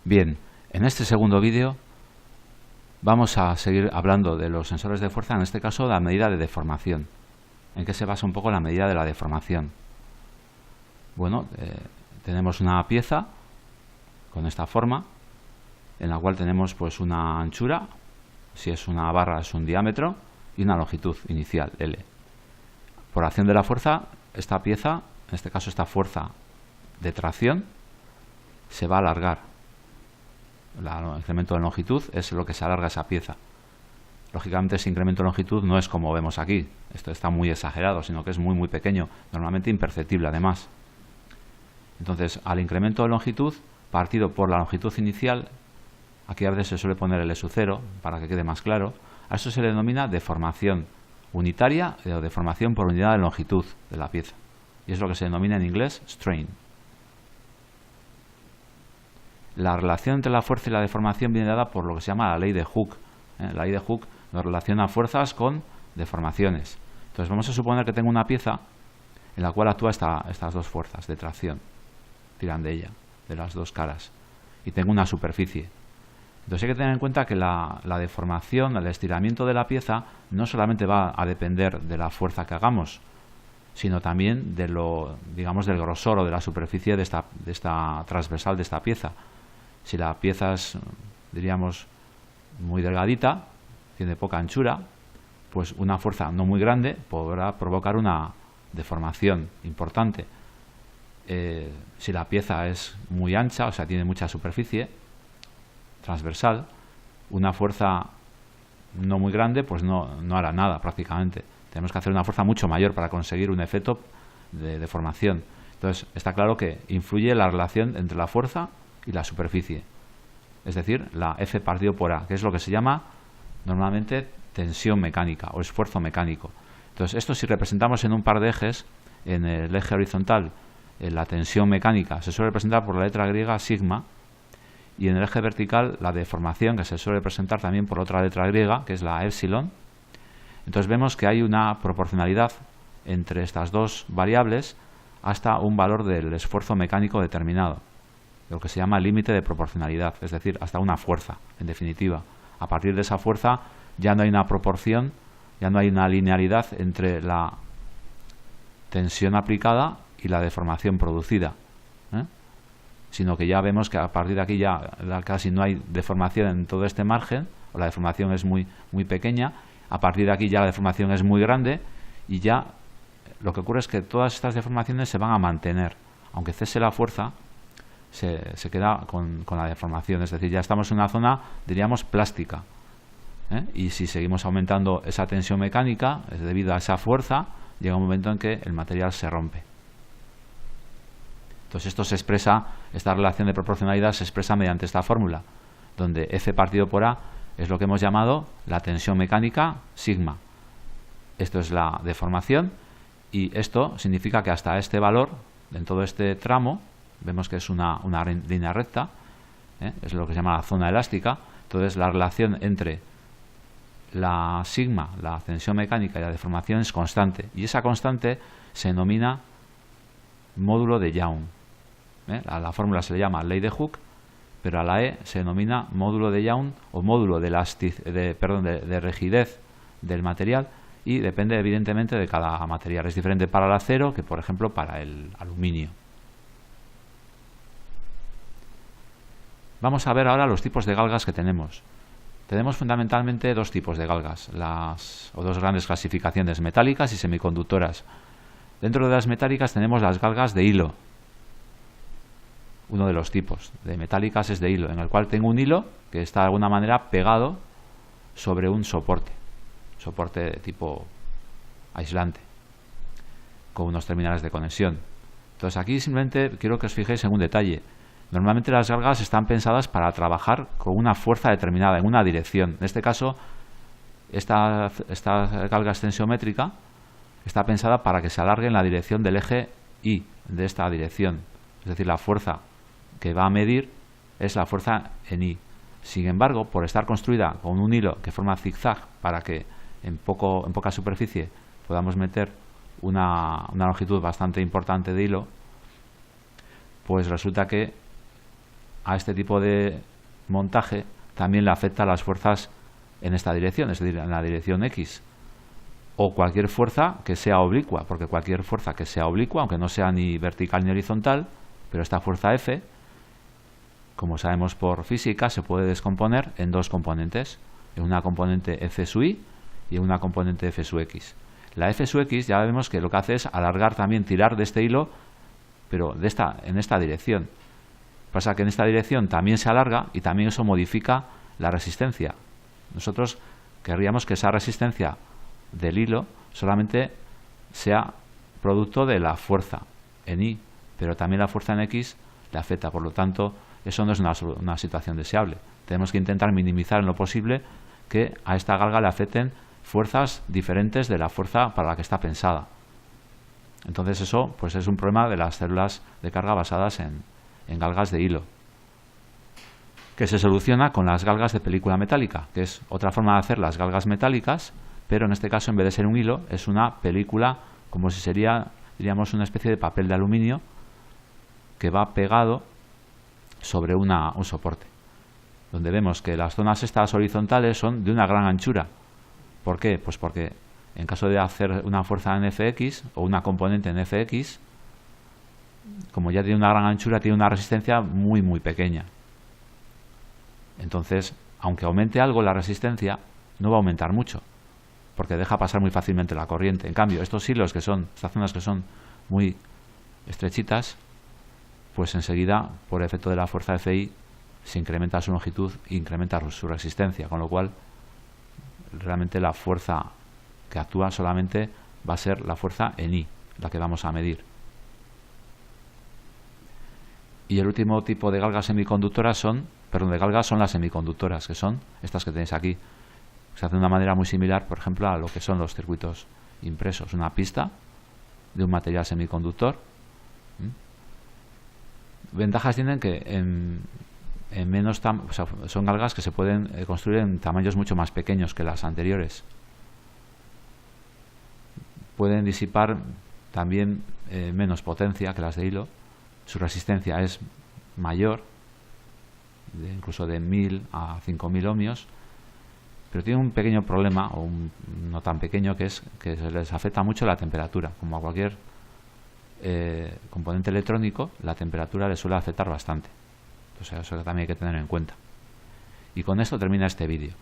Bien, en este segundo vídeo vamos a seguir hablando de los sensores de fuerza, en este caso la medida de deformación. ¿En qué se basa un poco la medida de la deformación? Bueno, tenemos una pieza con esta forma, en la cual tenemos pues una anchura, si es una barra es un diámetro, y una longitud inicial, L. Por acción de la fuerza, esta pieza, en este caso esta fuerza de tracción, se va a alargar. El incremento de longitud es lo que se alarga esa pieza. Lógicamente ese incremento de longitud no es como vemos aquí, esto está muy exagerado, sino que es muy pequeño, normalmente imperceptible además. Entonces, al incremento de longitud partido por la longitud inicial, aquí a veces se suele poner el S 0 para que quede más claro, a eso se le denomina deformación unitaria o deformación por unidad de longitud de la pieza, y es lo que se denomina en inglés strain. La relación entre la fuerza y la deformación viene dada por lo que se llama la ley de Hooke. La ley de Hooke nos relaciona fuerzas con deformaciones. Entonces vamos a suponer que tengo una pieza en la cual actúa estas dos fuerzas de tracción, tiran de ella, de las dos caras, y tengo una superficie. Entonces hay que tener en cuenta que la deformación, el estiramiento de la pieza no solamente va a depender de la fuerza que hagamos, sino también de digamos, del grosor o de la superficie de esta transversal de esta pieza. Si la pieza es, diríamos, muy delgadita, tiene poca anchura, pues una fuerza no muy grande podrá provocar una deformación importante. Si la pieza es muy ancha, o sea, tiene mucha superficie transversal, una fuerza no muy grande pues no hará nada prácticamente. Tenemos que hacer una fuerza mucho mayor para conseguir un efecto de deformación. Entonces está claro que influye la relación entre la fuerza y la superficie, es decir, la F partido por A, que es lo que se llama normalmente tensión mecánica o esfuerzo mecánico. Entonces esto, si representamos en un par de ejes, en el eje horizontal la tensión mecánica se suele representar por la letra griega sigma, y en el eje vertical la deformación, que se suele representar también por otra letra griega, que es la epsilon. Entonces vemos que hay una proporcionalidad entre estas dos variables hasta un valor del esfuerzo mecánico determinado, lo que se llama límite de proporcionalidad, es decir, hasta una fuerza, en definitiva. A partir de esa fuerza ya no hay una proporción, ya no hay una linealidad entre la tensión aplicada y la deformación producida, sino que ya vemos que a partir de aquí ya casi no hay deformación en todo este margen, o la deformación es muy pequeña. A partir de aquí ya la deformación es muy grande, y ya lo que ocurre es que todas estas deformaciones se van a mantener, aunque cese la fuerza, se queda con la deformación, es decir, ya estamos en una zona, diríamos, plástica, y si seguimos aumentando esa tensión mecánica, es debido a esa fuerza, llega un momento en que el material se rompe. Entonces esto se expresa, esta relación de proporcionalidad se expresa mediante esta fórmula, donde F partido por A es lo que hemos llamado la tensión mecánica sigma. Esto es la deformación, y esto significa que hasta este valor, en todo este tramo, vemos que es una línea recta, es lo que se llama la zona elástica. Entonces la relación entre la sigma, la tensión mecánica, y la deformación es constante, y esa constante se denomina módulo de Young. A la fórmula se le llama ley de Hooke, pero a la E se denomina módulo de Young o módulo de rigidez del material, y depende evidentemente de cada material. Es diferente para el acero que, por ejemplo, para el aluminio. Vamos a ver ahora los tipos de galgas que tenemos. Tenemos fundamentalmente dos tipos de galgas, dos grandes clasificaciones, metálicas y semiconductoras. Dentro de las metálicas tenemos las galgas de hilo. Uno de los tipos de metálicas es de hilo, en el cual tengo un hilo que está de alguna manera pegado sobre un soporte de tipo aislante, con unos terminales de conexión. Entonces aquí simplemente quiero que os fijéis en un detalle. Normalmente las galgas están pensadas para trabajar con una fuerza determinada, en una dirección. En este caso, esta galga extensiométrica está pensada para que se alargue en la dirección del eje Y, de esta dirección. Es decir, la fuerza que va a medir es la fuerza en Y. Sin embargo, por estar construida con un hilo que forma zigzag, para que en poca superficie podamos meter una longitud bastante importante de hilo, pues resulta que a este tipo de montaje también le afecta a las fuerzas en esta dirección, es decir, en la dirección X, o cualquier fuerza que sea oblicua, porque cualquier fuerza que sea oblicua, aunque no sea ni vertical ni horizontal, pero esta fuerza F, como sabemos por física, se puede descomponer en dos componentes, en una componente F sub i y en una componente F sub x. La F sub x ya vemos que lo que hace es alargar también, tirar de este hilo, pero en esta dirección. Pasa que en esta dirección también se alarga y también eso modifica la resistencia. Nosotros querríamos que esa resistencia del hilo solamente sea producto de la fuerza en I, pero también la fuerza en X le afecta. Por lo tanto, eso no es una situación deseable. Tenemos que intentar minimizar en lo posible que a esta galga le afecten fuerzas diferentes de la fuerza para la que está pensada. Entonces eso pues es un problema de las células de carga basadas en galgas de hilo, que se soluciona con las galgas de película metálica, que es otra forma de hacer las galgas metálicas, pero en este caso, en vez de ser un hilo, es una película, como si sería, diríamos, una especie de papel de aluminio que va pegado sobre un soporte, donde vemos que las zonas estas horizontales son de una gran anchura. ¿Por qué? Pues porque en caso de hacer una fuerza en Fx o una componente en Fx, como ya tiene una gran anchura, tiene una resistencia muy muy pequeña. Entonces, aunque aumente algo la resistencia, no va a aumentar mucho, porque deja pasar muy fácilmente la corriente. En cambio, estos hilos estas zonas que son muy estrechitas, pues enseguida, por efecto de la fuerza Fi, se incrementa su longitud e incrementa su resistencia, con lo cual realmente la fuerza que actúa solamente va a ser la fuerza en I, la que vamos a medir. Y el último tipo de galgas semiconductoras son las semiconductoras, que son estas que tenéis aquí. Se hace de una manera muy similar, por ejemplo, a lo que son los circuitos impresos. Una pista de un material semiconductor. Ventajas tienen que son galgas que se pueden construir en tamaños mucho más pequeños que las anteriores. Pueden disipar también menos potencia que las de hilo. Su resistencia es mayor, incluso de 1000 a 5000 ohmios, pero tiene un pequeño problema, o no tan pequeño, que es que se les afecta mucho la temperatura. Como a cualquier componente electrónico, la temperatura le suele afectar bastante. Entonces eso también hay que tener en cuenta. Y con esto termina este vídeo.